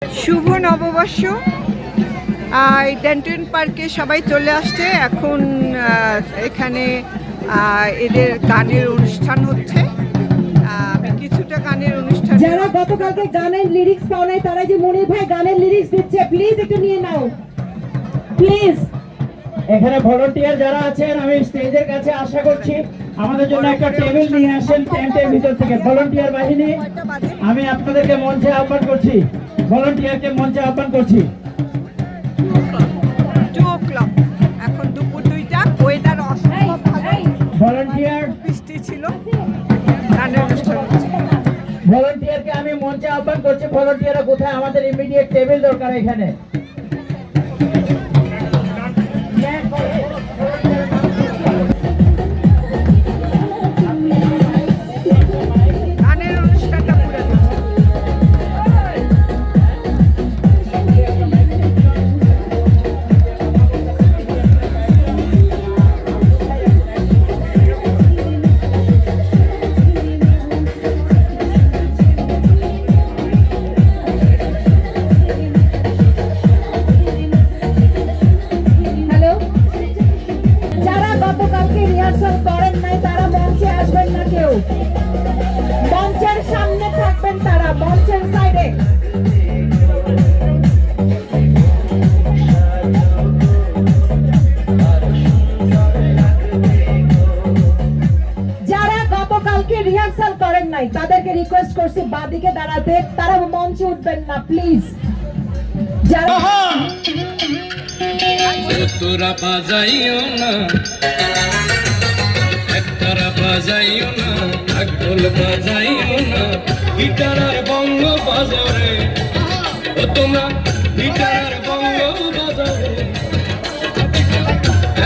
শুভ নববর্ষ। ডেন্টন পার্কে সবাই চলে আসছে এখন। এখানে এদের গানের অনুষ্ঠান হচ্ছে। আমি কিছুটা গানের অনুষ্ঠান, যারা গতকালকে গানের লিরিক্স পাও নাই তারা যে মনির ভাই গানের লিরিক্স দিচ্ছে, প্লিজ একটু নিয়ে নাও প্লিজ। এখানে ভলান্টিয়ার যারা আছেন আমি স্টেজের কাছে আশা করছি আমাদের জন্য একটা টেবিল নিয়ে আসেন টেন্টের ভিতর থেকে। ভলান্টিয়ার বাহিনী আমি আপনাদেরকে মঞ্চে আহ্বান করছি, ভলান্টিয়ারকে মঞ্চে আহ্বান করছি। 2 o'clock, এখন দুপুর 2টা। ওয়েদার অসম্ভব ভালো, ভলান্টিয়ার বৃষ্টি ছিল, গানের অনুষ্ঠান হচ্ছে। ভলান্টিয়ারকে আমি মঞ্চে আহ্বান করছি। ভলান্টিয়াররা কোথায়? আমাদের ইমিডিয়েট টেবিল দরকার এখানে। গানের অনুষ্ঠানটা পুরো দিচ্ছে। হ্যালো, যারা গতকালকে রিহার্সাল করেন নাই তারা মঞ্চে আসবেন না, কেউ মঞ্চের সামনে থাকবেন, তারা মঞ্চের সাইডে। যারা গতকালকে রিহার্সাল করেন নাই তাদেরকে রিকোয়েস্ট করছি বাদিকে দাঁড়াতে, তারা মঞ্চে উঠবেন না প্লিজ। যারা তোরা বাজাইও না, একতারা বাজাইও না, ঢোল বাজাইও না, গিটার আর বঙ্গ বাজারে। ও তোমরা গিটার আর বঙ্গ বাজারে,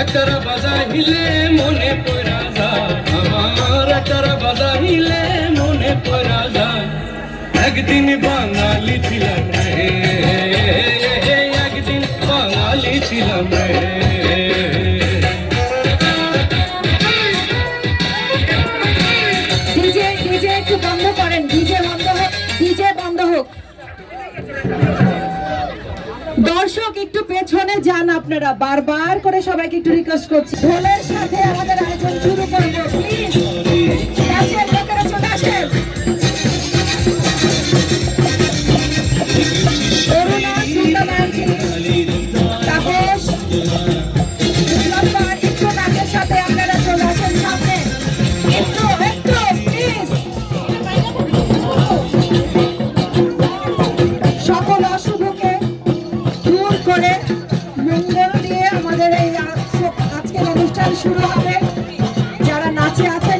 একতারা বাজাইলে মনে পড়া যায় আমার, একতারা বাজাইলে মনে পড়া যায় একদিন বাঙালি ছিলাম রে, একদিন বাঙালি ছিলাম রে। ডিজে ডিজে একটু বন্ধ করেন, ডিজে বন্ধ হোক, ডিজে বন্ধ হোক। দর্শক একটু পেছনে যান আপনারা, বারবার করে সবাইকে একটু রিকোয়েস্ট করছি। ঢোলের সাথে আমাদের আয়োজন শুরু করবো, প্লিজ কাছের লোকেরা চলে আসেন। অরুণা, সুন্দর আন্টি, তাপস, বিপ্লব পাল, একটু নাচের সাথে আপনারা চলে আসেন সামনে, একটু একটু প্লিজ। সকল অশুভকে দূর করে মঙ্গল দিয়ে আমাদের এই আজকের অনুষ্ঠান শুরু হবে। যারা নাচে আছেন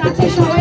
আছে সবাই